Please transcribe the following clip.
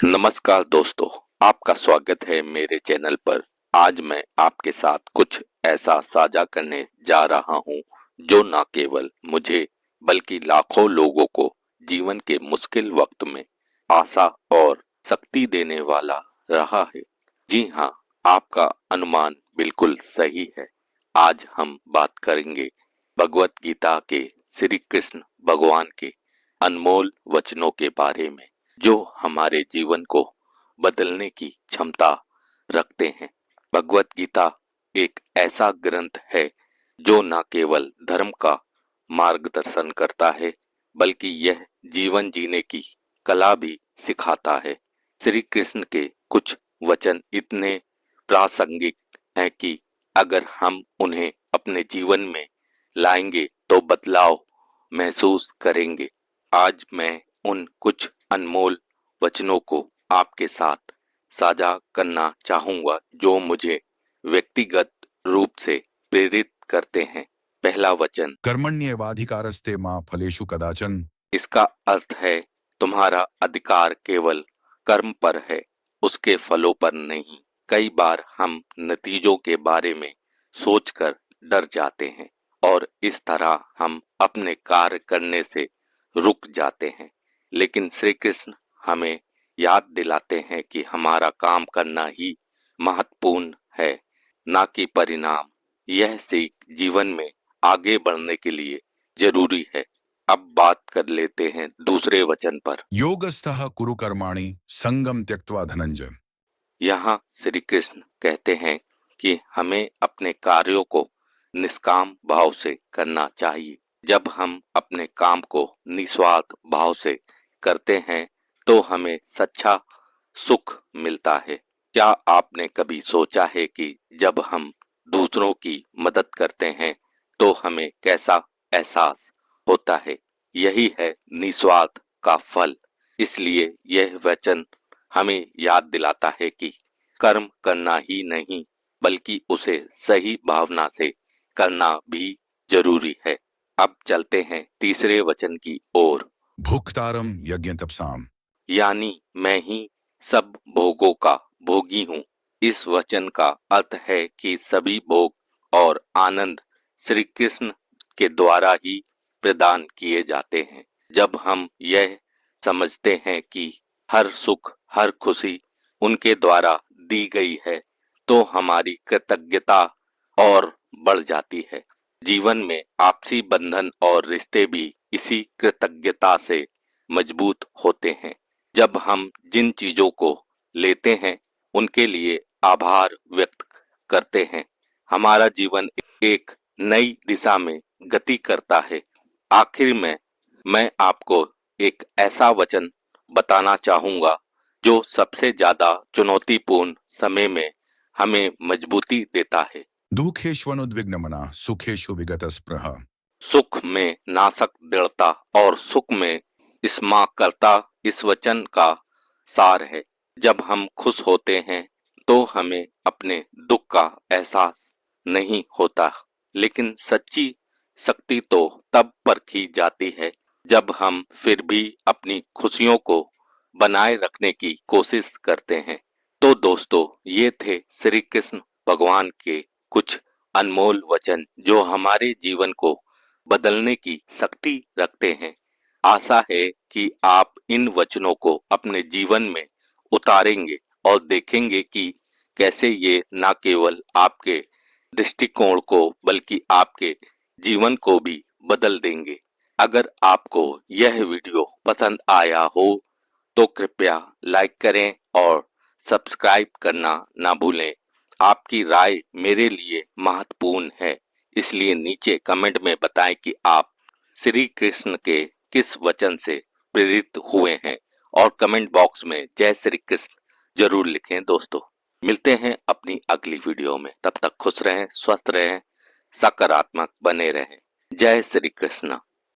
नमस्कार दोस्तों, आपका स्वागत है मेरे चैनल पर। आज मैं आपके साथ कुछ ऐसा साझा करने जा रहा हूं जो न केवल मुझे बल्कि लाखों लोगों को जीवन के मुश्किल वक्त में आशा और शक्ति देने वाला रहा है। जी हाँ, आपका अनुमान बिल्कुल सही है। आज हम बात करेंगे भगवत गीता के श्री कृष्ण भगवान के अनमोल वचनों के बारे में, जो हमारे जीवन को बदलने की क्षमता रखते हैं। भगवत गीता एक ऐसा ग्रंथ है जो न केवल धर्म का मार्गदर्शन करता है, बल्कि यह जीवन जीने की कला भी सिखाता है। श्री कृष्ण के कुछ वचन इतने प्रासंगिक हैं कि अगर हम उन्हें अपने जीवन में लाएंगे तो बदलाव महसूस करेंगे। आज मैं उन कुछ अनमोल वचनों को आपके साथ साझा करना चाहूंगा जो मुझे व्यक्तिगत रूप से प्रेरित करते हैं। पहला वचन, कर्मण्येवाधिकारस्ते मा फलेषु कदाचन। इसका अर्थ है तुम्हारा अधिकार केवल कर्म पर है, उसके फलों पर नहीं। कई बार हम नतीजों के बारे में सोचकर डर जाते हैं और इस तरह हम अपने कार्य करने से रुक जाते हैं। लेकिन श्री कृष्ण हमें याद दिलाते हैं कि हमारा काम करना ही महत्वपूर्ण है, ना कि परिणाम। यह सीख जीवन में आगे बढ़ने के लिए जरूरी है। अब बात कर लेते हैं दूसरे वचन पर। योगस्थः कुरु कर्माणि संगम त्यक्त्वा धनंजय। यहाँ श्री कृष्ण कहते हैं कि हमें अपने कार्यों को निष्काम भाव से करना चाहिए। जब हम अपने काम को निस्वार्थ भाव से करते हैं तो हमें सच्चा सुख मिलता है। क्या आपने कभी सोचा है कि जब हम दूसरों की मदद करते हैं तो हमें कैसा एहसास होता है? यही है निस्वार्थ का फल। इसलिए यह वचन हमें याद दिलाता है कि कर्म करना ही नहीं, बल्कि उसे सही भावना से करना भी जरूरी है। अब चलते हैं तीसरे वचन की ओर। भुक्तारम यज्ञ तपसाम। यानी मैं ही सब भोगों का भोगी हूँ। इस वचन का अर्थ है कि सभी भोग और आनंद श्री कृष्ण के द्वारा ही प्रदान किए जाते हैं। जब हम यह समझते हैं कि हर सुख हर खुशी उनके द्वारा दी गई है, तो हमारी कृतज्ञता और बढ़ जाती है। जीवन में आपसी बंधन और रिश्ते भी इसी कृतज्ञता से मजबूत होते हैं। जब हम जिन चीजों को लेते हैं उनके लिए आभार व्यक्त करते हैं, हमारा जीवन एक नई दिशा में गति करता है। आखिर में मैं आपको एक ऐसा वचन बताना चाहूंगा जो सबसे ज्यादा चुनौतीपूर्ण समय में हमें मजबूती देता है। दुखेष्वनुद्विग्नमना सुखेषु विगतस्पृह। सुख में नासक दृढ़ता और सुख में स्माकर्ता इस वचन का सार है। जब हम खुश होते हैं तो हमें अपने दुख का एहसास नहीं होता, लेकिन सच्ची शक्ति तो तब परखी जाती है जब हम फिर भी अपनी खुशियों को बनाए रखने की कोशिश करते हैं। तो दोस्तों, ये थे श्री कृष्ण भगवान के कुछ अनमोल वचन जो हमारे जीवन को बदलने की शक्ति रखते हैं। आशा है कि आप इन वचनों को अपने जीवन में उतारेंगे और देखेंगे कि कैसे ये न केवल आपके दृष्टिकोण को बल्कि आपके जीवन को भी बदल देंगे। अगर आपको यह वीडियो पसंद आया हो तो कृपया लाइक करें और सब्सक्राइब करना ना भूलें। आपकी राय मेरे लिए महत्वपूर्ण है, इसलिए नीचे कमेंट में बताएं कि आप श्री कृष्ण के किस वचन से प्रेरित हुए हैं, और कमेंट बॉक्स में जय श्री कृष्ण जरूर लिखें। दोस्तों, मिलते हैं अपनी अगली वीडियो में। तब तक खुश रहें, स्वस्थ रहें, सकारात्मक बने रहें। जय श्री कृष्ण।